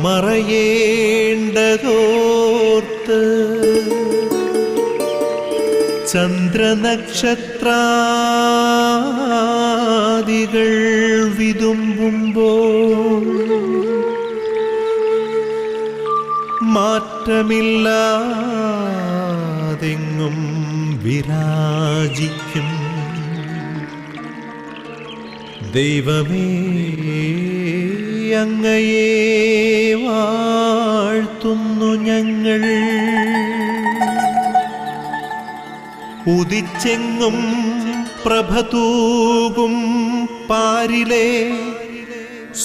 മറയേണ്ടതോർത്ത് ചന്ദ്രനക്ഷത്രാദികൾ വിതുമ്പുമ്പോൾ മാറ്റമില്ലാതെങ്ങും വിരാജിക്കും ദൈവമേ, അങ്ങയെ വാഴ്ത്തുന്നു ഞങ്ങൾ. ഉദിച്ചെങ്ങും പ്രഭതൂകും പാരിലെ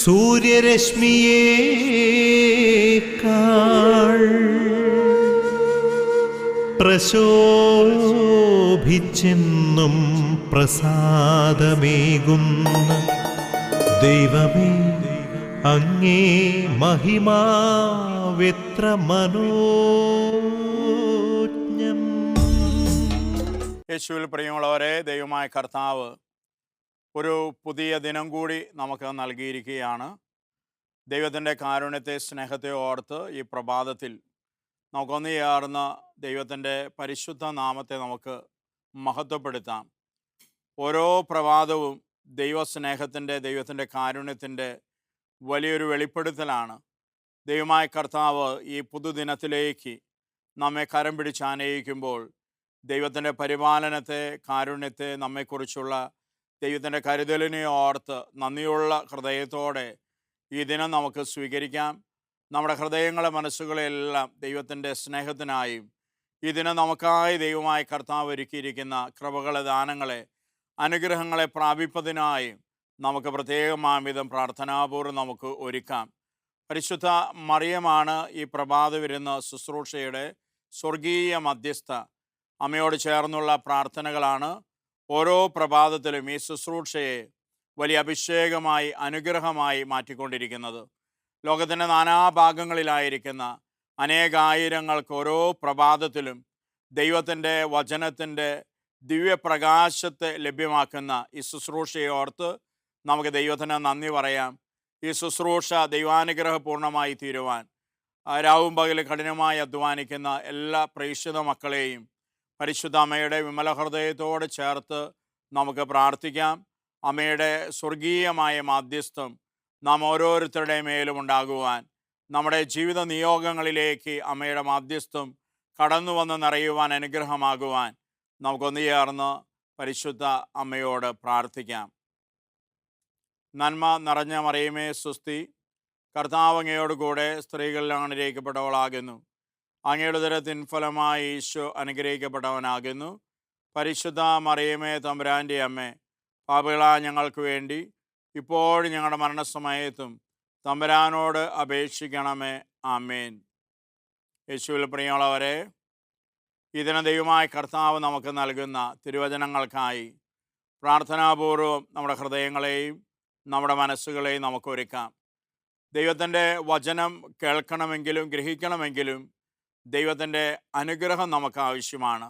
സൂര്യരശ്മിയേക്കാൾ പ്രശോഭിച്ചെന്നും പ്രസാദമേകുന്ന ദൈവമേ, അങ്ങേ മഹിമാവെത്ര മനോജ്ഞം. യേശുവിൽ പ്രിയമുള്ളവരെ, ദൈവമായ കർത്താവ് ഒരു പുതിയ ദിനം കൂടി നമുക്ക് നൽകിയിരിക്കുകയാണ്. ദൈവത്തിൻ്റെ കാരുണ്യത്തെ, സ്നേഹത്തെ ഓർത്ത് ഈ പ്രഭാതത്തിൽ നമുക്കൊന്നു ചേർന്ന് ദൈവത്തിൻ്റെ പരിശുദ്ധ നാമത്തെ നമുക്ക് മഹത്വപ്പെടുത്താം. ഓരോ പ്രഭാതവും ദൈവസ്നേഹത്തിൻ്റെ, ദൈവത്തിൻ്റെ കാരുണ്യത്തിൻ്റെ വലിയൊരു വെളിപ്പെടുത്തലാണ്. ദൈവമായ കർത്താവ് ഈ പുതുദിനത്തിലേക്ക് നമ്മെ കരം പിടിച്ച് ആനയിക്കുമ്പോൾ ദൈവത്തിൻ്റെ പരിപാലനത്തെ, കാരുണ്യത്തെ, നമ്മെക്കുറിച്ചുള്ള ദൈവത്തിൻ്റെ കരുതലിനെ ഓർത്ത് നന്ദിയുള്ള ഹൃദയത്തോടെ ഈ ദിനം നമുക്ക് സ്വീകരിക്കാം. നമ്മുടെ ഹൃദയങ്ങളെ, മനസ്സുകളെല്ലാം ദൈവത്തിൻ്റെ സ്നേഹത്തിനായും ഈ ദിനം നമുക്കായി ദൈവമായ കർത്താവ് ഒരുക്കിയിരിക്കുന്ന കൃപകളെ, ദാനങ്ങളെ, അനുഗ്രഹങ്ങളെ പ്രാപിപ്പതിനായും നമുക്ക് പ്രത്യേകമായ വിധം പ്രാർത്ഥനാപൂർവ്വം നമുക്ക് ഒരുക്കാം. പരിശുദ്ധ മറിയമാണ് ഈ പ്രഭാത വിരുന്ന് ശുശ്രൂഷയുടെ സ്വർഗീയ മധ്യസ്ഥ. അമ്മയോട് ചേർന്നുള്ള പ്രാർത്ഥനകളാണ് ഓരോ പ്രഭാതത്തിലും ഈ ശുശ്രൂഷയെ വലിയ അഭിഷേകമായി, അനുഗ്രഹമായി മാറ്റിക്കൊണ്ടിരിക്കുന്നത്. ലോകത്തിൻ്റെ നാനാഭാഗങ്ങളിലായിരിക്കുന്ന അനേകായിരങ്ങൾക്ക് ഓരോ പ്രഭാതത്തിലും ദൈവത്തിൻ്റെ വചനത്തിൻ്റെ ദിവ്യപ്രകാശത്തെ ലഭ്യമാക്കുന്ന ഈ ശുശ്രൂഷയെ ഓർത്ത് നമുക്ക് ദൈവത്തിന് നന്ദി പറയാം. ഈ ശുശ്രൂഷ ദൈവാനുഗ്രഹപൂർണ്ണമായി തീരുവാൻ രാവും പകലും കഠിനമായി അധ്വാനിക്കുന്ന എല്ലാ പ്രേക്ഷിത മക്കളെയും പരിശുദ്ധ അമ്മയുടെ വിമല ഹൃദയത്തോട് ചേർത്ത് നമുക്ക് പ്രാർത്ഥിക്കാം. അമ്മയുടെ സ്വർഗീയമായ മാധ്യസ്ഥം നാം ഓരോരുത്തരുടെ മേലും ഉണ്ടാകുവാൻ, നമ്മുടെ ജീവിത നിയോഗങ്ങളിലേക്ക് അമ്മയുടെ മാധ്യസ്ഥം കടന്നു വന്ന് നിറയുവാൻ, അനുഗ്രഹമാകുവാൻ നമുക്കൊന്നു ചേർന്ന് പരിശുദ്ധ അമ്മയോട് പ്രാർത്ഥിക്കാം. നന്മ നിറഞ്ഞ മറിയമേ സ്വസ്തി, കർത്താവ് അങ്ങയോട് കൂടെ സ്ത്രീകളിൽ അനുഗ്രഹിക്കപ്പെട്ടവളാകുന്നു. അങ്ങയുടെ ഉദരത്തിൻ ഫലമായി ഈശോ അനുഗ്രഹിക്കപ്പെട്ടവനാകുന്നു. പരിശുദ്ധ മറിയമേ തമ്പുരാൻ്റെ അമ്മേ, പാപികളായ ഞങ്ങൾക്ക് വേണ്ടി ഇപ്പോഴും ഞങ്ങളുടെ മരണസമയത്തും തമ്പുരാനോട് അപേക്ഷിക്കണമേ. ആമേൻ. യേശുവിൽ പ്രിയമുള്ളവരെ, ഇതിന് ദൈവമായ കർത്താവ് നമുക്ക് നൽകുന്ന തിരുവചനങ്ങൾക്കായി പ്രാർത്ഥനാപൂർവം നമ്മുടെ ഹൃദയങ്ങളെയും നമ്മുടെ മനസ്സുകളെയും നമുക്ക് ഒരുക്കാം. ദൈവത്തിൻ്റെ വചനം കേൾക്കണമെങ്കിലും ഗ്രഹിക്കണമെങ്കിലും ദൈവത്തിൻ്റെ അനുഗ്രഹം നമുക്ക് ആവശ്യമാണ്.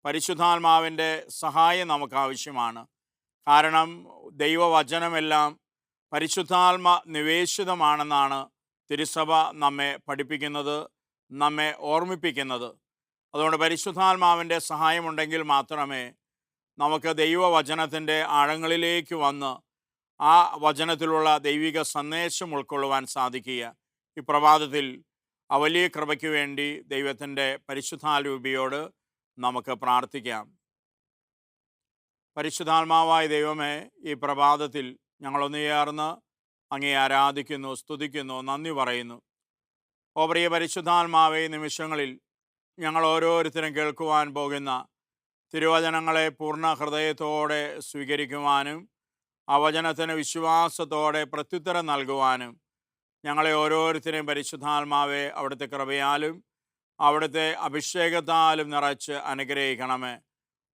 പരിശുദ്ധാത്മാവിൻ്റെ സഹായം നമുക്ക് ആവശ്യമാണ്. കാരണം ദൈവവചനമെല്ലാം പരിശുദ്ധാത്മ നിവേശിതമാണെന്നാണ് തിരുസഭ നമ്മെ പഠിപ്പിക്കുന്നത്, നമ്മെ ഓർമ്മിപ്പിക്കുന്നത്. അതുകൊണ്ട് പരിശുദ്ധാത്മാവിൻ്റെ സഹായമുണ്ടെങ്കിൽ മാത്രമേ നമുക്ക് ദൈവവചനത്തിൻ്റെ ആഴങ്ങളിലേക്ക് വന്ന് ആ വചനത്തിലുള്ള ദൈവിക സന്ദേശം ഉൾക്കൊള്ളുവാൻ സാധിക്കുക. ഈ പ്രഭാതത്തിൽ ആ വലിയ കൃപയ്ക്ക് വേണ്ടി ദൈവത്തിൻ്റെ പരിശുദ്ധാരൂപിയോട് നമുക്ക് പ്രാർത്ഥിക്കാം. പരിശുദ്ധാത്മാവായ ദൈവമേ, ഈ പ്രഭാതത്തിൽ ഞങ്ങളൊന്നു ചേർന്ന് അങ്ങേ ആരാധിക്കുന്നു, സ്തുതിക്കുന്നു, നന്ദി പറയുന്നു. ഓ പ്രിയ പരിശുദ്ധാത്മാവേ, നിമിഷങ്ങളിൽ ഞങ്ങൾ ഓരോരുത്തരും കേൾക്കുവാൻ പോകുന്ന തിരുവചനങ്ങളെ പൂർണ്ണ ഹൃദയത്തോടെ സ്വീകരിക്കുവാനും ആ വചനത്തിന് വിശ്വാസത്തോടെ പ്രത്യുത്തരം നൽകുവാനും ഞങ്ങളെ ഓരോരുത്തരെയും പരിശുദ്ധാത്മാവെ അവിടുത്തെ കൃപയാലും അവിടുത്തെ അഭിഷേകത്താലും നിറച്ച് അനുഗ്രഹിക്കണമേ.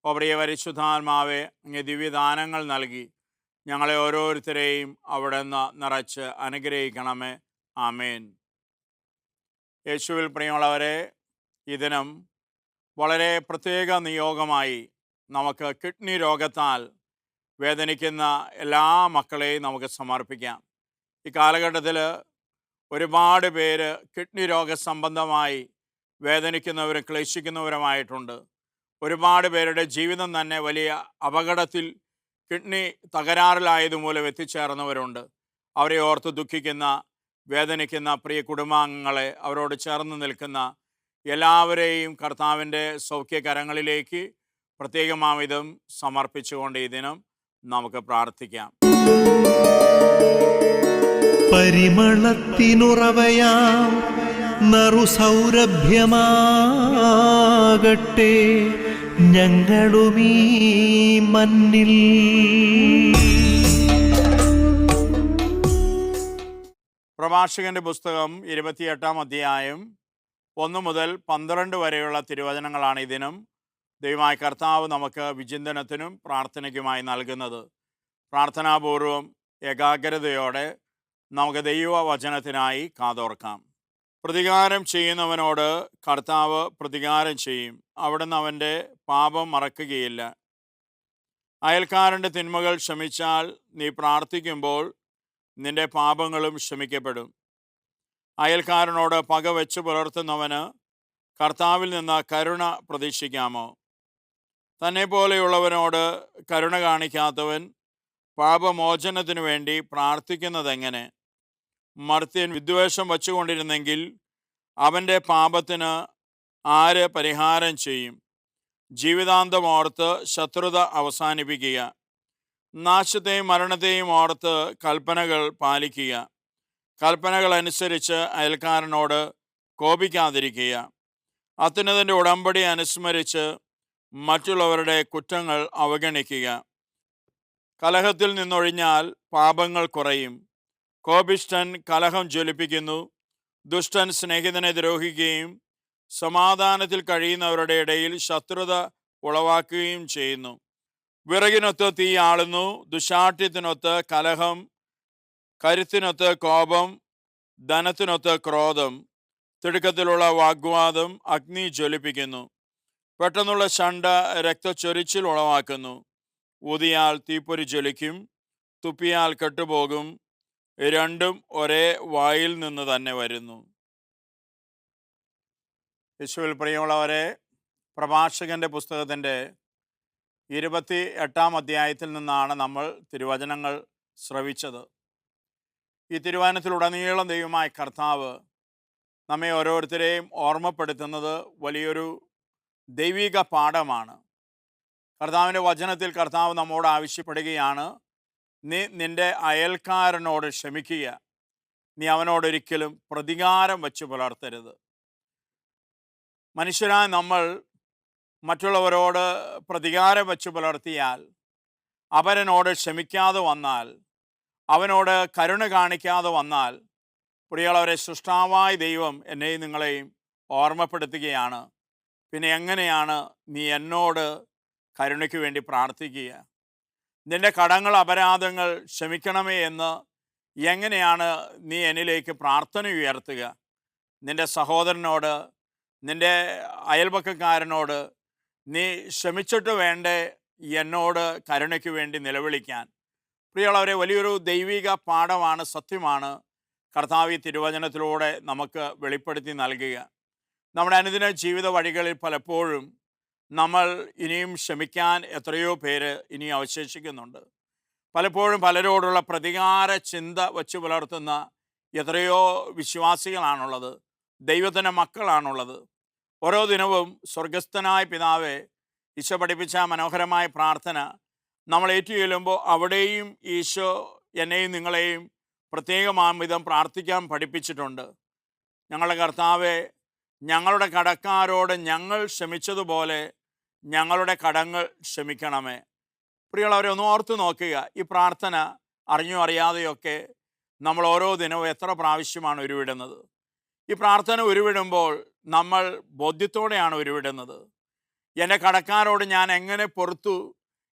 ഓ പ്രിയ പരിശുദ്ധാത്മാവെ, അങ്ങ് ദിവ്യദാനങ്ങൾ നൽകി ഞങ്ങളെ ഓരോരുത്തരെയും അവിടുന്ന് നിറച്ച് അനുഗ്രഹിക്കണമേ. ആമേൻ. യേശുവിൽ പ്രിയമുള്ളവരെ, ഈ ദിനം വളരെ പ്രത്യേക നിയോഗമായി നമുക്ക് കിഡ്നി രോഗത്താൽ വേദനിക്കുന്ന എല്ലാ മക്കളെയും നമുക്ക് സമർപ്പിക്കാം. ഈ കാലഘട്ടത്തിൽ ഒരുപാട് പേര് കിഡ്നി രോഗസംബന്ധമായി വേദനിക്കുന്നവരും ക്ലേശിക്കുന്നവരുമായിട്ടുണ്ട്. ഒരുപാട് പേരുടെ ജീവിതം തന്നെ വലിയ അപകടത്തിൽ കിഡ്നി തകരാറിലായതുമൂലം എത്തിച്ചേർന്നവരുണ്ട്. അവരെ ഓർത്ത് ദുഃഖിക്കുന്ന, വേദനിക്കുന്ന പ്രിയ കുടുംബാംഗങ്ങളെ, അവരോട് ചേർന്ന് നിൽക്കുന്ന എല്ലാവരെയും കർത്താവിൻ്റെ സൗഖ്യകരങ്ങളിലേക്ക് പ്രത്യേകമാവിധം സമർപ്പിച്ചുകൊണ്ട് ഈ ദിനം നമുക്ക് പ്രാർത്ഥിക്കാം. പരിമളത്തിനുറവയാം നറുസൗരഭ്യമാകട്ടെ ഞങ്ങളുമീ മണ്ണിൽ. പ്രഭാഷകന്റെ പുസ്തകം 28-ാം അധ്യായം 1 മുതൽ 12 വരെയുള്ള തിരുവചനങ്ങളാണ് ഈ ദിനം ദൈവമായ കർത്താവ് നമുക്ക് വിചിന്തനത്തിനും പ്രാർത്ഥനയ്ക്കുമായി നൽകുന്നത്. പ്രാർത്ഥനാപൂർവം ഏകാഗ്രതയോടെ നമുക്ക് ദൈവവചനത്തിനായി കാതോർക്കാം. പ്രതികാരം ചെയ്യുന്നവനോട് കർത്താവ് പ്രതികാരം ചെയ്യും, അവിടുന്ന് അവൻ്റെ പാപം മറക്കുകയില്ല. അയൽക്കാരൻ്റെ തിന്മകൾ ക്ഷമിച്ചാൽ നീ പ്രാർത്ഥിക്കുമ്പോൾ നിന്റെ പാപങ്ങളും ക്ഷമിക്കപ്പെടും. അയൽക്കാരനോട് പക വെച്ച് പുലർത്തുന്നവന് കർത്താവിൽ നിന്ന് കരുണ പ്രതീക്ഷിക്കാമോ? തന്നെ പോലെയുള്ളവനോട് കരുണ കാണിക്കാത്തവൻ പാപമോചനത്തിനു വേണ്ടി പ്രാർത്ഥിക്കുന്നതെങ്ങനെ? മർത്യൻ വിദ്വേഷം വച്ചുകൊണ്ടിരുന്നെങ്കിൽ അവൻ്റെ പാപത്തിന് ആര് പരിഹാരം ചെയ്യും? ജീവിതാന്തം ഓർത്ത് ശത്രുത അവസാനിപ്പിക്കുക. നാശത്തെയും മരണത്തെയും ഓർത്ത് കൽപ്പനകൾ പാലിക്കുക. കൽപ്പനകൾ അനുസരിച്ച് അയൽക്കാരനോട് കോപിക്കാതിരിക്കുക. അത്യുന്നതൻ്റെ ഉടമ്പടി അനുസ്മരിച്ച് മറ്റുള്ളവരുടെ കുറ്റങ്ങൾ അവഗണിക്കുക. കലഹത്തിൽ നിന്നൊഴിഞ്ഞാൽ പാപങ്ങൾ കുറയും. കോപിഷ്ഠൻ കലഹം ജ്വലിപ്പിക്കുന്നു, ദുഷ്ടൻ സ്നേഹിതനെ ദ്രോഹിക്കുകയും സമാധാനത്തിൽ കഴിയുന്നവരുടെ ഇടയിൽ ശത്രുത ഉളവാക്കുകയും ചെയ്യുന്നു. വിറകിനൊത്ത് തീ ആളുന്നു, ദുശാഠ്യത്തിനൊത്ത് കലഹം, കരുത്തിനൊത്ത് കോപം, ധനത്തിനൊത്ത് ക്രോധം, തിടുക്കത്തിലുള്ള വാഗ്വാദം അഗ്നി ജ്വലിപ്പിക്കുന്നു. പെട്ടെന്നുള്ള ശണ്ട രക്തച്ചൊരിച്ചിൽ ഉളവാക്കുന്നു. ഊതിയാൽ തീപ്പൊരി ജ്വലിക്കും, തുപ്പിയാൽ കെട്ടുപോകും, രണ്ടും ഒരേ വായിൽ നിന്ന് തന്നെ വരുന്നു. യേശുവിൽ പ്രിയമുള്ളവരെ, പ്രഭാഷകന്റെ പുസ്തകത്തിൻ്റെ 28-ാം അധ്യായത്തിൽ നിന്നാണ് നമ്മൾ തിരുവചനങ്ങൾ ശ്രവിച്ചത്. ഈ തിരുവചനത്തിലുടനീളം ദൈവമായ കർത്താവ് നമ്മെ ഓരോരുത്തരെയും ഓർമ്മപ്പെടുത്തുന്നത് വലിയൊരു ദൈവിക പാഠമാണ്. കർത്താവിൻ്റെ വചനത്തിൽ കർത്താവ് നമ്മോട് ആവശ്യപ്പെടുകയാണ്, നീ നിൻ്റെ അയൽക്കാരനോട് ക്ഷമിക്കുക, നീ അവനോടൊരിക്കലും പ്രതികാരം വച്ച് പുലർത്തരുത്. മനുഷ്യരായ നമ്മൾ മറ്റുള്ളവരോട് പ്രതികാരം വച്ച് പുലർത്തിയാൽ, അവനോട് ക്ഷമിക്കാതെ വന്നാൽ, അവനോട് കരുണ കാണിക്കാതെ വന്നാൽ, പ്രിയമുള്ളവരെ, സൃഷ്ടാവായ ദൈവം എന്നെയും നിങ്ങളെയും ഓർമ്മപ്പെടുത്തുകയാണ്, പിന്നെ എങ്ങനെയാണ് നീ എന്നോട് കരുണയ്ക്ക് വേണ്ടി പ്രാർത്ഥിക്കുക? നിന്റെ കടങ്ങൾ അപരാധങ്ങൾ ക്ഷമിക്കണമേ എന്ന് എങ്ങനെയാണ് നീ എന്നിലേക്ക് പ്രാർത്ഥന ഉയർത്തുക? നിന്റെ സഹോദരനോട്, നിന്റെ അയൽപക്കക്കാരനോട് നീ ക്ഷമിച്ചിട്ട് വേണ്ടേ എന്നോട് കരുണയ്ക്ക് വേണ്ടി നിലവിളിക്കാൻ? പ്രിയമുള്ളവരെ, വലിയൊരു ദൈവിക പാഠമാണ്, സത്യമാണ് കർത്താവ് ഈ തിരുവചനത്തിലൂടെ നമുക്ക് വെളിപ്പെടുത്തി നൽകുക. നമ്മുടെ അനുദിന ജീവിത വഴികളിൽ പലപ്പോഴും നമ്മൾ ഇനിയും ക്ഷമിക്കാൻ എത്രയോ പേര് ഇനി അവശേഷിക്കുന്നുണ്ട്. പലപ്പോഴും പലരോടുള്ള പ്രതികാര ചിന്ത വച്ച് പുലർത്തുന്ന എത്രയോ വിശ്വാസികളാണുള്ളത്, ദൈവത്തിൻ്റെ മക്കളാണുള്ളത്. ഓരോ ദിനവും സ്വർഗസ്ഥനായ പിതാവേ, ഈശോ പഠിപ്പിച്ച മനോഹരമായ പ്രാർത്ഥന നമ്മൾ ഏറ്റുചൊല്ലുമ്പോൾ അവിടെയും ഈശോ എന്നെയും നിങ്ങളെയും പ്രത്യേകമാം വിധം പ്രാർത്ഥിക്കാൻ പഠിപ്പിച്ചിട്ടുണ്ട്. ഞങ്ങളുടെ കർത്താവേ, ഞങ്ങളുടെ കടക്കാരോട് ഞങ്ങൾ ക്ഷമിച്ചതുപോലെ ഞങ്ങളുടെ കടങ്ങൾ ക്ഷമിക്കണമേ. പ്രിയമുള്ളവരെ, ഒന്ന് ഓർത്ത് നോക്കുക, ഈ പ്രാർത്ഥന അറിഞ്ഞോ അറിയാതെയൊക്കെ നമ്മൾ ഓരോ ദിനവും എത്ര പ്രാവശ്യമാണ് ഉരുവിടുന്നത്? ഈ പ്രാർത്ഥന ഉരുവിടുമ്പോൾ നമ്മൾ ബോധ്യത്തോടെയാണ് ഉരുവിടുന്നത്. എൻ്റെ കടക്കാരോട് ഞാൻ എങ്ങനെ പൊറുത്തു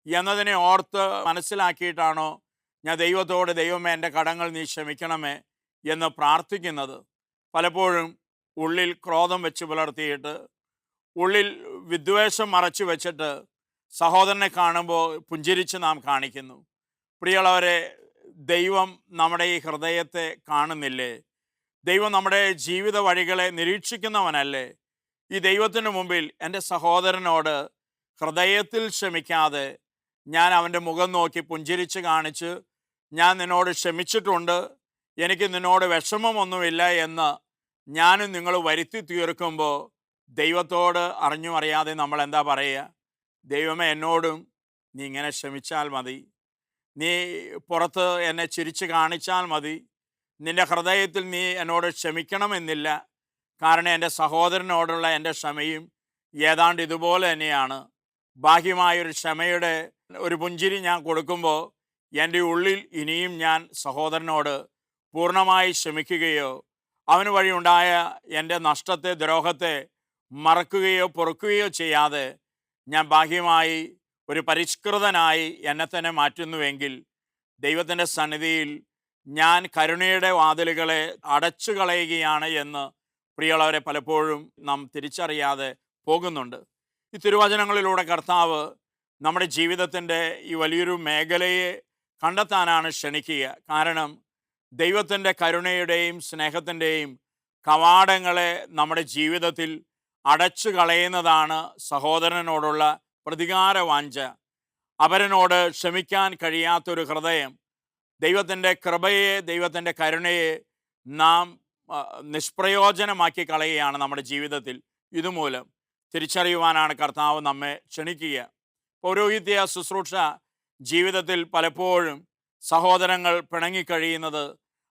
എന്നതിനെ ഓർത്ത് മനസ്സിലാക്കിയിട്ടാണോ ഞാൻ ദൈവത്തോട്, ദൈവമേ എൻ്റെ കടങ്ങൾ നീ ക്ഷമിക്കണമേ എന്ന് പ്രാർത്ഥിക്കുന്നത്? പലപ്പോഴും ഉള്ളിൽ ക്രോധം വെച്ച് പുലർത്തിയിട്ട്, ഉള്ളിൽ വിദ്വേഷം മറച്ചു വെച്ചിട്ട് സഹോദരനെ കാണുമ്പോൾ പുഞ്ചിരിച്ച് നാം കാണിക്കുന്നു. പ്രിയമുള്ളവരെ, ദൈവം നമ്മുടെ ഈ ഹൃദയത്തെ കാണുന്നില്ലേ? ദൈവം നമ്മുടെ ജീവിത വഴികളെ നിരീക്ഷിക്കുന്നവനല്ലേ? ഈ ദൈവത്തിന് മുമ്പിൽ എൻ്റെ സഹോദരനോട് ഹൃദയത്തിൽ ക്ഷമിക്കാതെ ഞാൻ അവൻ്റെ മുഖം നോക്കി പുഞ്ചിരിച്ച് കാണിച്ച് ഞാൻ നിന്നോട് ക്ഷമിച്ചിട്ടുണ്ട്, എനിക്ക് നിന്നോട് വിഷമമൊന്നുമില്ല എന്ന് ഞാനും നിങ്ങൾ വരുത്തി തീർക്കുമ്പോൾ ദൈവത്തോട് അറിഞ്ഞും അറിയാതെ നമ്മൾ എന്താ പറയുക? ദൈവമേ, എന്നോടും നീ ഇങ്ങനെ ക്ഷമിച്ചാൽ മതി, നീ പുറത്ത് എന്നെ ചിരിച്ച് കാണിച്ചാൽ മതി, നിൻ്റെ ഹൃദയത്തിൽ നീ എന്നോട് ക്ഷമിക്കണമെന്നില്ല. കാരണം എൻ്റെ സഹോദരനോടുള്ള എൻ്റെ ക്ഷമയും ഏതാണ്ട് ഇതുപോലെ തന്നെയാണ്. ബാഹ്യമായൊരു ക്ഷമയുടെ ഒരു പുഞ്ചിരി ഞാൻ കൊടുക്കുമ്പോൾ എൻ്റെ ഉള്ളിൽ ഇനിയും ഞാൻ സഹോദരനോട് പൂർണ്ണമായി ക്ഷമിക്കുകയോ അവന് വഴിയുണ്ടായ എൻ്റെ നഷ്ടത്തെ, ദ്രോഹത്തെ മറക്കുകയോ പൊറുക്കുകയോ ചെയ്യാതെ ഞാൻ ബാഹ്യമായി ഒരു പരിഷ്കൃതനായി എന്നെ തന്നെ മാറ്റുന്നുവെങ്കിൽ ദൈവത്തിൻ്റെ സന്നിധിയിൽ ഞാൻ കരുണയുടെ വാതിലുകളെ അടച്ചു കളയുകയാണ് എന്ന് പ്രിയമുള്ളവരെ പലപ്പോഴും നാം തിരിച്ചറിയാതെ പോകുന്നുണ്ട്. ഈ തിരുവചനങ്ങളിലൂടെ കർത്താവ് നമ്മുടെ ജീവിതത്തിൻ്റെ ഈ വലിയൊരു മേഖലയെ കണ്ടെത്താനാണ് ക്ഷണിക്കുക. കാരണം ദൈവത്തിൻ്റെ കരുണയുടെയും സ്നേഹത്തിൻ്റെയും കവാടങ്ങളെ നമ്മുടെ ജീവിതത്തിൽ അടച്ചു കളയുന്നതാണ് സഹോദരനോടുള്ള പ്രതികാര വാഞ്ച. അവരനോട് ക്ഷമിക്കാൻ കഴിയാത്തൊരു ഹൃദയം, ദൈവത്തിൻ്റെ കൃപയെ, ദൈവത്തിൻ്റെ കരുണയെ നാം നിഷ്പ്രയോജനമാക്കി കളയുകയാണ് നമ്മുടെ ജീവിതത്തിൽ. ഇതുമൂലം തിരിച്ചറിയുവാനാണ് കർത്താവ് നമ്മെ ക്ഷണിക്കുക. പൗരോഹിത്യ ശുശ്രൂഷ ജീവിതത്തിൽ പലപ്പോഴും സഹോദരങ്ങൾ പിണങ്ങിക്കഴിയുന്നത്,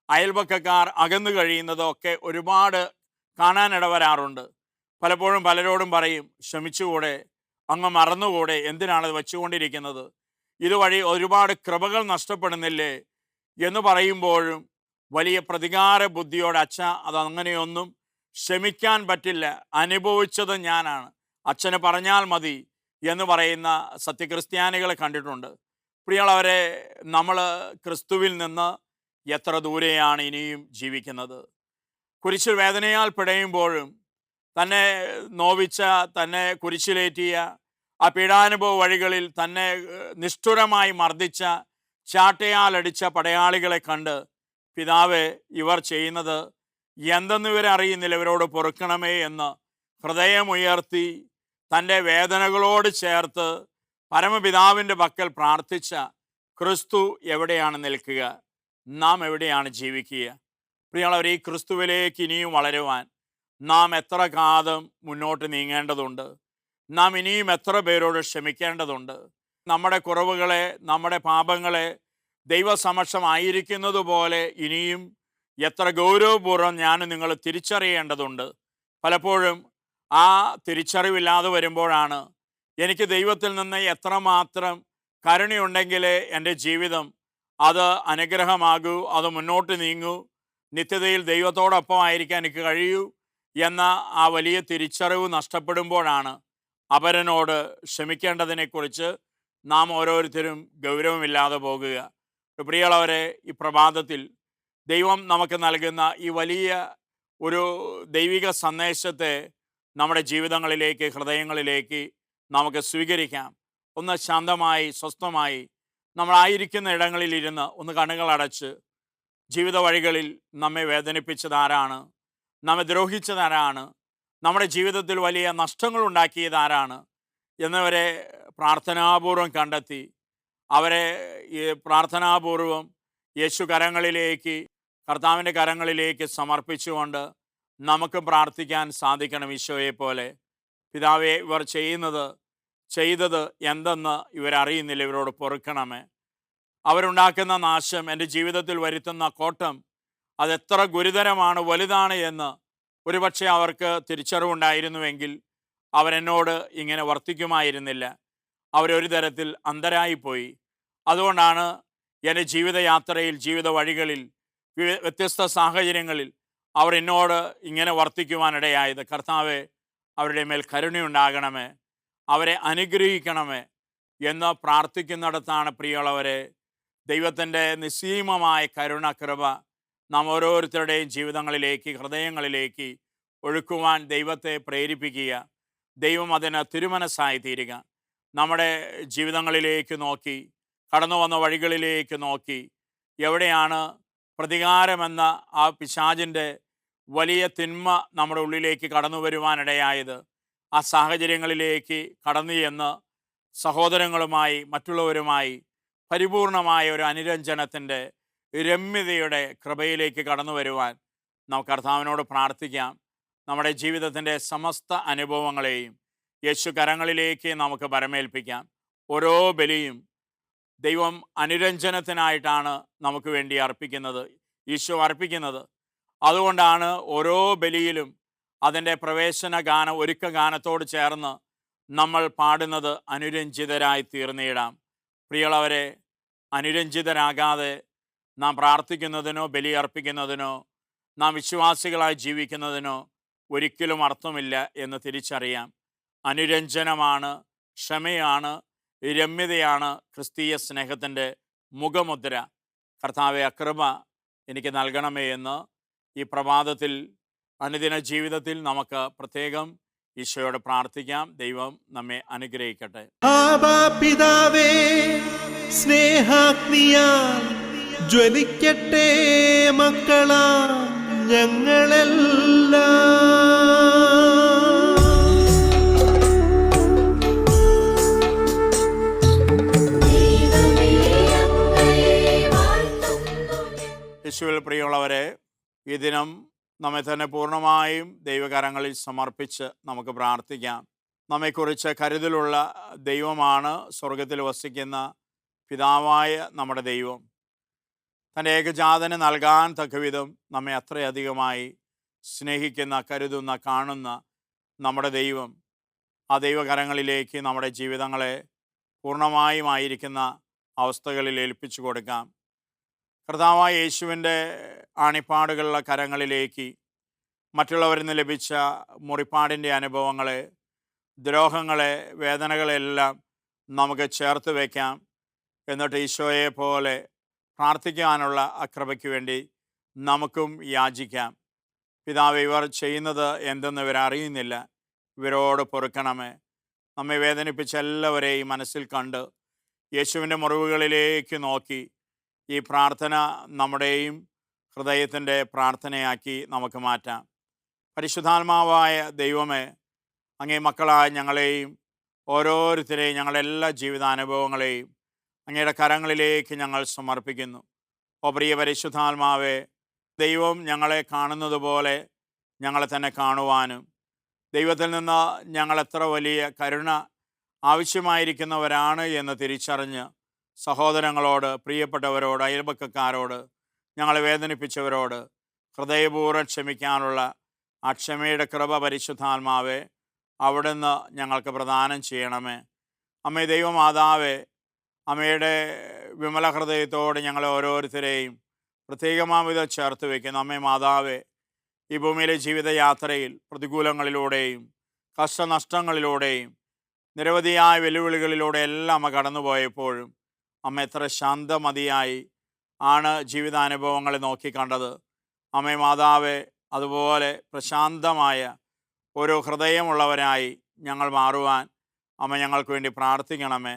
അയൽപക്കക്കാർ അകന്നു കഴിയുന്നതൊക്കെ ഒരുപാട് കാണാനിടവരാറുണ്ട്. പലപ്പോഴും പലരോടും പറയും, ക്ഷമിച്ചുകൂടെ, അങ്ങ് മറന്നുകൂടെ, എന്തിനാണ് വച്ചുകൊണ്ടിരിക്കുന്നത്, ഇതുവഴി ഒരുപാട് കൃപകൾ നഷ്ടപ്പെടുന്നില്ലേ എന്ന് പറയുമ്പോഴും വലിയ പ്രതികാര ബുദ്ധിയോടെ, അച്ഛ അതങ്ങനെയൊന്നും ക്ഷമിക്കാൻ പറ്റില്ല, അനുഭവിച്ചത് ഞാനാണ്, അച്ഛന് പറഞ്ഞാൽ മതി എന്ന് പറയുന്ന സത്യക്രിസ്ത്യാനികളെ കണ്ടിട്ടുണ്ട്. പ്രിയമുള്ളവരെ, നമ്മൾ ക്രിസ്തുവിൽ നിന്ന് എത്ര ദൂരെയാണ് ഇനിയും ജീവിക്കുന്നത്? കുരിശിൽ വേദനയാൽ പിടയുമ്പോഴും തന്നെ നോവിച്ച, തന്നെ കുരിശിലേറ്റിയ ആ പീഡാനുഭവ വഴികളിൽ തന്നെ നിഷ്ഠുരമായി മർദ്ദിച്ച, ചാട്ടയാലടിച്ച പടയാളികളെ കണ്ട്, പിതാവേ, ഇവർ ചെയ്യുന്നത് എന്തെന്ന് ഇവരെ അറിയുന്നില്ല, ഇവരോട് പൊറുക്കണമേ എന്ന് ഹൃദയമുയർത്തി തൻ്റെ വേദനകളോട് ചേർത്ത് പരമപിതാവിൻ്റെ പക്കൽ പ്രാർത്ഥിച്ച ക്രിസ്തു എവിടെയാണ് നിൽക്കുക? നാം എവിടെയാണ് ജീവിക്കുക? പ്രിയമുള്ളവർ, ഈ ക്രിസ്തുവിലേക്ക് ഇനിയും വളരുവാൻ നാം എത്ര കാലം മുന്നോട്ട് നീങ്ങേണ്ടതുണ്ട്? നാം ഇനിയും എത്ര പേരോട് ക്ഷമിക്കേണ്ടതുണ്ട്? നമ്മുടെ കുറവുകളെ, നമ്മുടെ പാപങ്ങളെ ദൈവസമക്ഷമായിരിക്കുന്നത് പോലെ ഇനിയും എത്ര ഗൗരവപൂർവ്വം ഞാനും നിങ്ങൾ തിരിച്ചറിയേണ്ടതുണ്ട്. പലപ്പോഴും ആ തിരിച്ചറിവില്ലാതെ വരുമ്പോഴാണ് എനിക്ക് ദൈവത്തിൽ നിന്ന് എത്രമാത്രം കരുണയുണ്ടെങ്കിലേ എൻ്റെ ജീവിതം അത് അനുഗ്രഹമാകൂ, അത് മുന്നോട്ട് നീങ്ങൂ, നിത്യതയിൽ ദൈവത്തോടൊപ്പം ആയിരിക്കാൻ എനിക്ക് കഴിയൂ എന്ന ആ വലിയ തിരിച്ചറിവ് നഷ്ടപ്പെടുമ്പോഴാണ് അപരനോട് ക്ഷമിക്കേണ്ടതിനെക്കുറിച്ച് നാം ഓരോരുത്തരും ഗൗരവമില്ലാതെ പോകുക. പ്രിയമുള്ളവരെ, ഈ പ്രഭാതത്തിൽ ദൈവം നമുക്ക് നൽകുന്ന ഈ വലിയ ഒരു ദൈവിക സന്ദേശത്തെ നമ്മുടെ ജീവിതങ്ങളിലേക്ക്, ഹൃദയങ്ങളിലേക്ക് നമുക്ക് സ്വീകരിക്കാം. ഒന്ന് ശാന്തമായി, സ്വസ്ഥമായി നമ്മളായിരിക്കുന്ന ഇടങ്ങളിലിരുന്ന് ഒന്ന് കണ്ണുകളടച്ച്, ജീവിത വഴികളിൽ നമ്മെ വേദനിപ്പിച്ചതാരാണ്, നമ്മെ ദ്രോഹിച്ചതാരാണ്, നമ്മുടെ ജീവിതത്തിൽ വലിയ നഷ്ടങ്ങൾ ഉണ്ടാക്കിയതാരാണ് എന്നിവരെ പ്രാർത്ഥനാപൂർവം കണ്ടെത്തി അവരെ പ്രാർത്ഥനാപൂർവം യേശു കരങ്ങളിലേക്ക്, കർത്താവിൻ്റെ കരങ്ങളിലേക്ക് സമർപ്പിച്ചുകൊണ്ട് നമുക്ക് പ്രാർത്ഥിക്കാൻ സാധിക്കണം. ഈശോയെ പോലെ, പിതാവേ, ഇവർ ചെയ്തത് എന്തെന്ന് ഇവരറിയുന്നില്ല, ഇവരോട് പൊറുക്കണമേ. അവരുണ്ടാക്കുന്ന നാശം, എൻ്റെ ജീവിതത്തിൽ വരുത്തുന്ന കോട്ടം, അതെത്ര ഗുരുതരമാണ്, വലുതാണ് എന്ന് ഒരുപക്ഷെ അവർക്ക് തിരിച്ചറിവുണ്ടായിരുന്നുവെങ്കിൽ അവരെന്നോട് ഇങ്ങനെ വർത്തിക്കുമായിരുന്നില്ല. അവരൊരു തരത്തിൽ അന്ധരായിപ്പോയി. അതുകൊണ്ടാണ് എൻ്റെ ജീവിതയാത്രയിൽ, ജീവിത വഴികളിൽ, വ്യത്യസ്ത സാഹചര്യങ്ങളിൽ അവർ എന്നോട് ഇങ്ങനെ വർത്തിക്കുവാനിടയായത്. കർത്താവെ, അവരുടെ മേൽ കരുണയുണ്ടാകണമേ, അവരെ അനുഗ്രഹിക്കണമേ എന്ന് പ്രാർത്ഥിക്കുന്നിടത്താണ് പ്രിയമുള്ളവരെ ദൈവത്തിൻ്റെ നിസ്സീമമായ കരുണ, കൃപ നാം ഓരോരുത്തരുടെയും ജീവിതങ്ങളിലേക്ക്, ഹൃദയങ്ങളിലേക്ക് ഒഴുക്കുവാൻ ദൈവത്തെ പ്രേരിപ്പിക്കുക. ദൈവം അതിന് തിരുമനസ്സായി തീരുക. നമ്മുടെ ജീവിതങ്ങളിലേക്ക് നോക്കി, കടന്നു വന്ന വഴികളിലേക്ക് നോക്കി, എവിടെയാണ് പ്രതികാരമെന്ന ആ പിശാചിൻ്റെ വലിയ തിന്മ നമ്മുടെ ഉള്ളിലേക്ക് കടന്നു വരുവാനിടയായത്. ആ സാഹചര്യങ്ങളിലേക്ക് കടന്നു ചെന്ന് സഹോദരങ്ങളുമായി മറ്റുള്ളവരുമായി പരിപൂർണമായ ഒരു അനുരഞ്ജനത്തിൻ്റെ രമ്യതയുടെ കൃപയിലേക്ക് കടന്നു വരുവാൻ നമുക്ക് കർത്താവിനോട് പ്രാർത്ഥിക്കാം. നമ്മുടെ ജീവിതത്തിൻ്റെ സമസ്ത അനുഭവങ്ങളെയും യേശു കരങ്ങളിലേക്ക് നമുക്ക് പരമേൽപ്പിക്കാം. ഓരോ ബലിയും ദൈവം അനുരഞ്ജനത്തിനായിട്ടാണ് നമുക്ക് വേണ്ടി അർപ്പിക്കുന്നത്, ഈശോ അർപ്പിക്കുന്നത്. അതുകൊണ്ടാണ് ഓരോ ബലിയിലും അതിൻ്റെ പ്രവേശന ഗാനം, ഒരുക്ക ഗാനത്തോട് ചേർന്ന് നമ്മൾ പാടുന്നത് അനുരഞ്ജിതരായി തീർന്നിടാം. പ്രിയമുള്ളവരെ, അനുരഞ്ജിതരാകാതെ നാം പ്രാർത്ഥിക്കുന്നതിനോ ബലി അർപ്പിക്കുന്നതിനോ നാം വിശ്വാസികളായി ജീവിക്കുന്നതിനോ ഒരിക്കലും അർത്ഥമില്ല എന്ന് തിരിച്ചറിയാം. അനുരഞ്ജനമാണ്, ക്ഷമയാണ്, രമ്യതയാണ് ക്രിസ്തീയ സ്നേഹത്തിൻ്റെ മുഖമുദ്ര. കർത്താവെ, അകൃപ എനിക്ക് നൽകണമേ എന്ന് ഈ പ്രഭാതത്തിൽ അനുദിന ജീവിതത്തിൽ നമുക്ക് പ്രത്യേകം ഈശോയോട് പ്രാർത്ഥിക്കാം. ദൈവം നമ്മെ അനുഗ്രഹിക്കട്ടെ. ആബാ പിതാവേ, സ്നേഹാഗ്നിയാൽ ജ്വലിക്കട്ടെ മക്കളാ ഞങ്ങളെല്ലാം. യേശുവിൽ പ്രിയമുള്ളവരെ, ഈ ദിനം നമ്മെ തന്നെ പൂർണ്ണമായും ദൈവകരങ്ങളിൽ സമർപ്പിച്ച് നമുക്ക് പ്രാർത്ഥിക്കാം. നമ്മെക്കുറിച്ച് കരുതലുള്ള ദൈവമാണ് സ്വർഗത്തിൽ വസിക്കുന്ന പിതാവായ നമ്മുടെ ദൈവം. തൻ്റെ ഏകജാതന് നൽകാൻ തക്കവിധം നമ്മെ അത്രയധികമായി സ്നേഹിക്കുന്ന, കരുതുന്ന, കാണുന്ന നമ്മുടെ ദൈവം, ആ ദൈവകരങ്ങളിലേക്ക് നമ്മുടെ ജീവിതങ്ങളെ പൂർണ്ണമായും ആയിരിക്കുന്ന അവസ്ഥകളിൽ ഏൽപ്പിച്ചു കൊടുക്കാം. കർത്താവായ യേശുവിൻ്റെ ആണിപ്പാടുകളുള്ള കരങ്ങളിലേക്ക് മറ്റുള്ളവരിൽ നിന്ന് ലഭിച്ച മുറിപ്പാടിൻ്റെ അനുഭവങ്ങളെ, ദ്രോഹങ്ങളെ, വേദനകളെല്ലാം നമുക്ക് ചേർത്ത് വയ്ക്കാം. എന്നിട്ട് ഈശോയെ പോലെ പ്രാർത്ഥിക്കാനുള്ള കൃപയ്ക്ക് വേണ്ടി നമുക്കും യാചിക്കാം. പിതാവ്, ഇവർ ചെയ്യുന്നത് എന്തെന്ന് ഇവരറിയുന്നില്ല, ഇവരോട് പൊറുക്കണമേ. നമ്മെ വേദനിപ്പിച്ച എല്ലാവരെയും മനസ്സിൽ കണ്ട് യേശുവിൻ്റെ മുറിവുകളിലേക്ക് നോക്കി ഈ പ്രാർത്ഥന നമ്മുടെയും ഹൃദയത്തിൻ്റെ പ്രാർത്ഥനയാക്കി നമുക്ക് മാറ്റാം. പരിശുദ്ധാത്മാവായ ദൈവമേ, അങ്ങേ മക്കളായ ഞങ്ങളെയും ഓരോരുത്തരെയും, ഞങ്ങളുടെ എല്ലാ ജീവിതാനുഭവങ്ങളെയും അങ്ങയുടെ കരങ്ങളിലേക്ക് ഞങ്ങൾ സമർപ്പിക്കുന്നു. ഓ പ്രിയ പരിശുദ്ധാത്മാവേ, ദൈവം ഞങ്ങളെ കാണുന്നത് പോലെ ഞങ്ങളെ തന്നെ കാണുവാനും ദൈവത്തിൽ നിന്ന് ഞങ്ങൾ എത്ര വലിയ കരുണ ആവശ്യമായിരിക്കുന്നവരാണ് എന്ന് തിരിച്ചറിഞ്ഞ് സഹോദരങ്ങളോട്, പ്രിയപ്പെട്ടവരോട്, അയൽപക്കക്കാരോട്, ഞങ്ങളെ വേദനിപ്പിച്ചവരോട് ഹൃദയപൂർവ്വം ക്ഷമിക്കാനുള്ള ആ ക്ഷമയുടെ കൃപ പരിശുദ്ധാത്മാവേ അവിടുന്ന് ഞങ്ങൾക്ക് പ്രദാനം ചെയ്യണമേ. അമ്മേ ദൈവമാതാവേ, അമ്മയുടെ വിമല ഹൃദയത്തോട് ഞങ്ങളെ ഓരോരുത്തരെയും പ്രത്യേകമാവിധം ചേർത്ത് വയ്ക്കുന്നു. അമ്മേ മാതാവേ, ഈ ഭൂമിയിലെ ജീവിതയാത്രയിൽ പ്രതികൂലങ്ങളിലൂടെയും കഷ്ടനഷ്ടങ്ങളിലൂടെയും നിരവധിയായ വെല്ലുവിളികളിലൂടെ എല്ലാം അമ്മ കടന്നുപോയപ്പോഴും അമ്മ എത്ര ശാന്തമതിയായി ആണ് ജീവിതാനുഭവങ്ങളെ നോക്കിക്കണ്ടത്. അമ്മേ മാതാവേ, അതുപോലെ പ്രശാന്തമായ ഒരു ഹൃദയമുള്ളവരായി ഞങ്ങൾ മാറുവാൻ അമ്മ ഞങ്ങൾക്ക് വേണ്ടി പ്രാർത്ഥിക്കണമേ.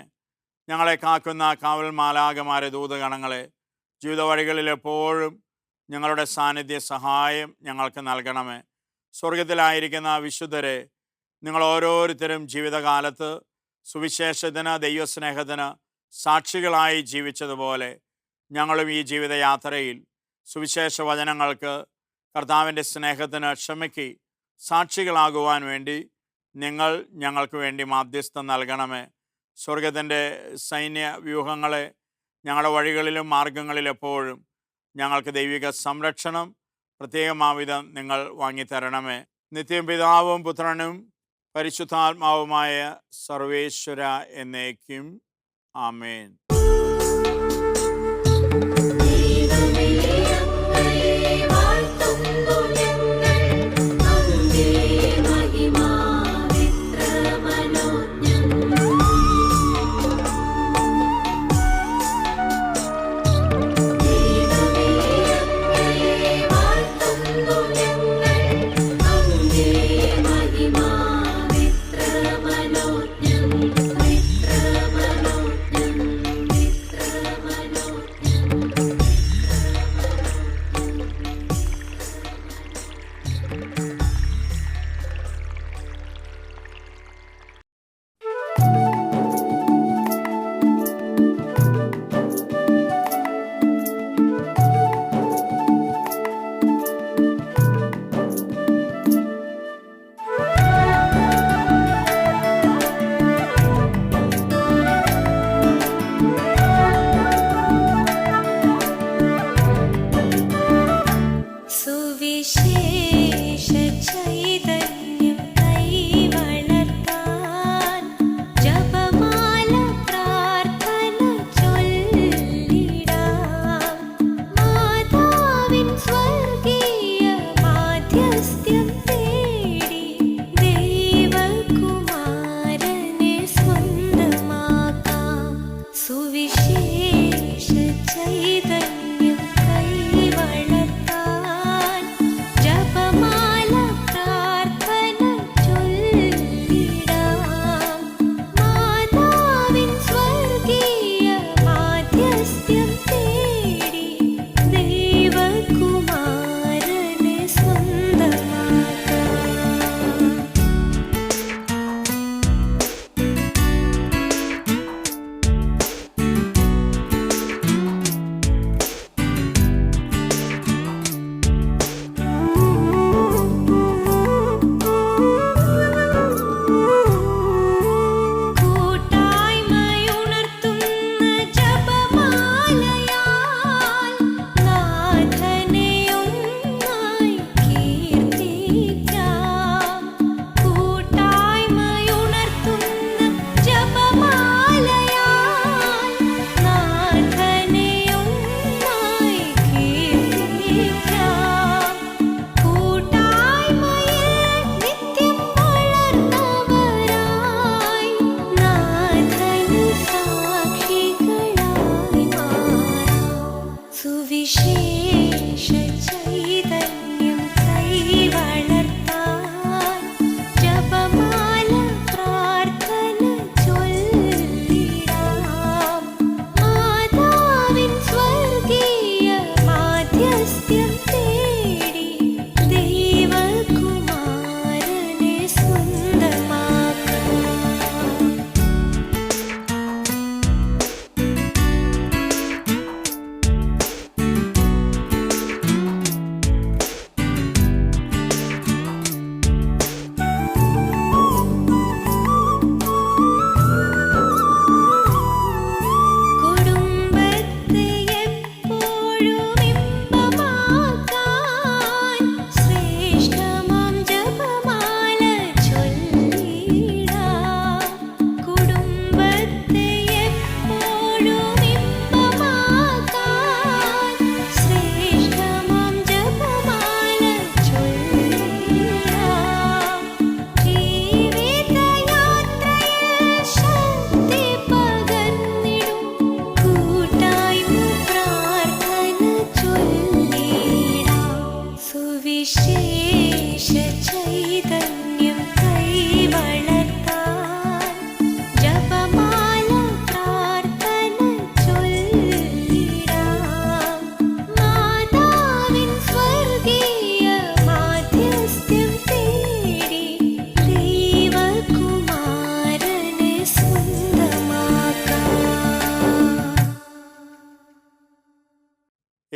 ഞങ്ങളെ കാക്കുന്ന കാവൽ മാലാഖമാരെ, ദൂതഗണങ്ങളെ ജീവിത വഴികളിൽ എപ്പോഴും ഞങ്ങളുടെ സാന്നിധ്യ സഹായം ഞങ്ങൾക്ക് നൽകണമേ. സ്വർഗത്തിലായിരിക്കുന്ന വിശുദ്ധരെ, നിങ്ങൾ ഓരോരുത്തരും ജീവിതകാലത്ത് സുവിശേഷത്തിന്, ദൈവസ്നേഹത്തിന് സാക്ഷികളായി ജീവിച്ചതുപോലെ ഞങ്ങളും ഈ ജീവിതയാത്രയിൽ സുവിശേഷ വചനങ്ങൾക്ക്, കർത്താവിൻ്റെ സ്നേഹത്തിന്, ക്ഷമയ്ക്ക് സാക്ഷികളാകുവാൻ വേണ്ടി നിങ്ങൾ ഞങ്ങൾക്ക് വേണ്ടി മാധ്യസ്ഥം നൽകണമേ. സ്വർഗത്തിൻ്റെ സൈന്യ വ്യൂഹങ്ങളെ ഞങ്ങളുടെ വഴികളിലും മാർഗങ്ങളിലും എപ്പോഴും ഞങ്ങൾക്ക് ദൈവിക സംരക്ഷണം പ്രത്യേകമാവിധം നിങ്ങൾ വാങ്ങിത്തരണമേ. നിത്യം പിതാവും പുത്രനും പരിശുദ്ധാത്മാവുമായ സർവേശ്വര എന്നേക്കും ആമേൻ.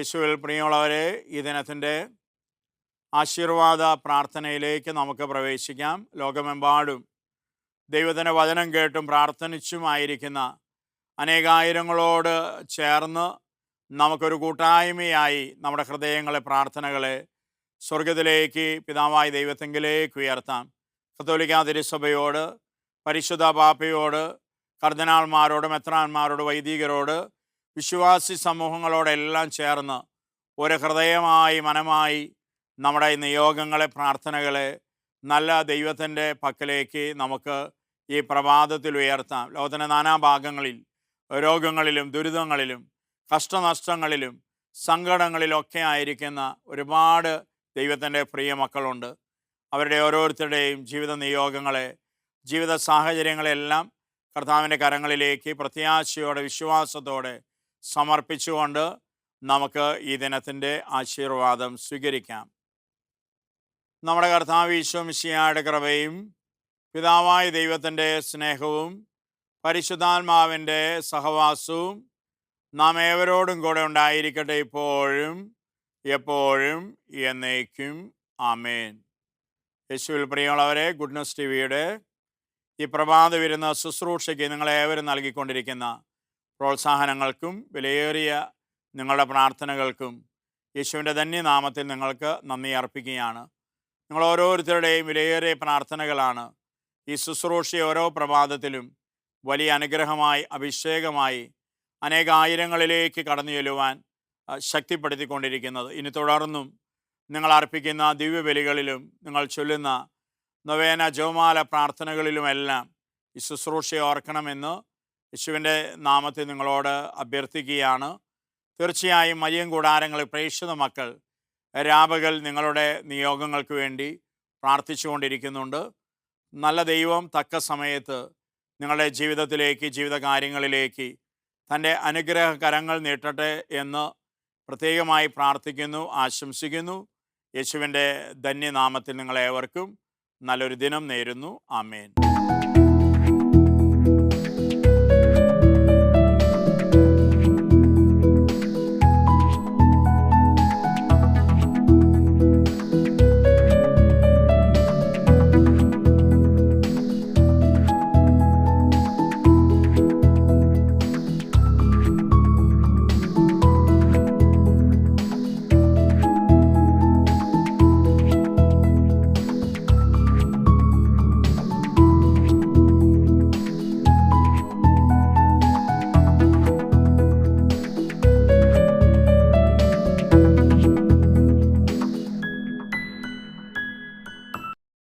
യേശുവിൽ പ്രിയമുള്ളവരെ, ഈ ദിനത്തിൻ്റെ ആശീർവാദ പ്രാർത്ഥനയിലേക്ക് നമുക്ക് പ്രവേശിക്കാം. ലോകമെമ്പാടും ദൈവത്തിൻ്റെ വചനം കേട്ടും പ്രാർത്ഥനിച്ചുമായിരിക്കുന്ന അനേകായിരങ്ങളോട് ചേർന്ന് നമുക്കൊരു കൂട്ടായ്മയായി നമ്മുടെ ഹൃദയങ്ങളെ, പ്രാർത്ഥനകളെ സ്വർഗത്തിലേക്ക്, പിതാവായ ദൈവത്തെങ്കിലേക്ക് ഉയർത്താം. കത്തോലിക്കാ തിരുസഭയോട്, പരിശുദ്ധ പാപ്പയോട്, കർദ്ദിനാൾമാരോട്, മെത്രാന്മാരോട്, വൈദികരോട്, വിശ്വാസി സമൂഹങ്ങളോടെല്ലാം ചേർന്ന് ഒരു ഹൃദയമായി, മനമായി നമ്മുടെ ഈ നിയോഗങ്ങളെ, പ്രാർത്ഥനകളെ നല്ല ദൈവത്തിൻ്റെ പക്കലേക്ക് നമുക്ക് ഈ പ്രഭാതത്തിൽ ഉയർത്താം. ലോകത്തിൻ്റെ നാനാഭാഗങ്ങളിൽ രോഗങ്ങളിലും ദുരിതങ്ങളിലും കഷ്ടനഷ്ടങ്ങളിലും സങ്കടങ്ങളിലൊക്കെ ആയിരിക്കുന്ന ഒരുപാട് ദൈവത്തിൻ്റെ പ്രിയ മക്കളുണ്ട്. അവരുടെ ഓരോരുത്തരുടെയും ജീവിത നിയോഗങ്ങളെ, ജീവിത സാഹചര്യങ്ങളെല്ലാം കർത്താവിൻ്റെ കരങ്ങളിലേക്ക് പ്രത്യാശയോടെ, വിശ്വാസത്തോടെ സമർപ്പിച്ചുകൊണ്ട് നമുക്ക് ഈ ദിനത്തിൻ്റെ ആശീർവാദം സ്വീകരിക്കാം. നമ്മുടെ കർത്താവ് ഈശോ മിശിഹായുടെ കൃപയും പിതാവായ ദൈവത്തിൻ്റെ സ്നേഹവും പരിശുദ്ധാത്മാവിൻ്റെ സഹവാസവും നാം ഏവരോടും കൂടെ ഉണ്ടായിരിക്കട്ടെ, ഇപ്പോഴും എപ്പോഴും എന്നേക്കും. ആമേൻ. യേശുവിൽ പ്രിയമുള്ളവരെ, ഗുഡ്നസ് ടിവിയുടെ ഈ പ്രഭാത വിരുന്ന ശുശ്രൂഷയ്ക്ക് നിങ്ങളേവരും നൽകിക്കൊണ്ടിരിക്കുന്ന പ്രോത്സാഹനങ്ങൾക്കും വിലയേറിയ നിങ്ങളുടെ പ്രാർത്ഥനകൾക്കും യേശുവിൻ്റെ ധന്യനാമത്തിൽ നിങ്ങൾക്ക് നന്ദി അർപ്പിക്കുകയാണ്. നിങ്ങൾ ഓരോരുത്തരുടെയും വിലയേറിയ പ്രാർത്ഥനകളാണ് ഈ ശുശ്രൂഷയെ ഓരോ പ്രഭാതത്തിലും വലിയ അനുഗ്രഹമായി, അഭിഷേകമായി അനേകായിരങ്ങളിലേക്ക് കടന്നു ചെല്ലുവാൻ ശക്തിപ്പെടുത്തിക്കൊണ്ടിരിക്കുന്നത്. ഇനി തുടർന്നും നിങ്ങൾ അർപ്പിക്കുന്ന ദിവ്യബലികളിലും നിങ്ങൾ ചൊല്ലുന്ന നൊവേന ജപമാല പ്രാർത്ഥനകളിലുമെല്ലാം ഈ ശുശ്രൂഷയെ ഓർക്കണമെന്ന് യേശുവിൻ്റെ നാമത്തിൽ നിങ്ങളോട് അഭ്യർത്ഥിക്കുകയാണ്. തീർച്ചയായും മരിയം കൂടാരങ്ങളിൽ പ്രേക്ഷിത മക്കൾ രാപകൽ നിങ്ങളുടെ നിയോഗങ്ങൾക്ക് വേണ്ടി പ്രാർത്ഥിച്ചുകൊണ്ടിരിക്കുന്നുണ്ട്. നല്ല ദൈവം തക്ക സമയത്ത് നിങ്ങളുടെ ജീവിതത്തിലേക്ക്, ജീവിതകാര്യങ്ങളിലേക്ക് തൻ്റെ അനുഗ്രഹ കരങ്ങൾ നീട്ടട്ടെ എന്ന് പ്രത്യേകമായി പ്രാർത്ഥിക്കുന്നു, ആശംസിക്കുന്നു. യേശുവിൻ്റെ ധന്യനാമത്തിൽ നിങ്ങളേവർക്കും നല്ലൊരു ദിനം നേരുന്നു. ആമേൻ.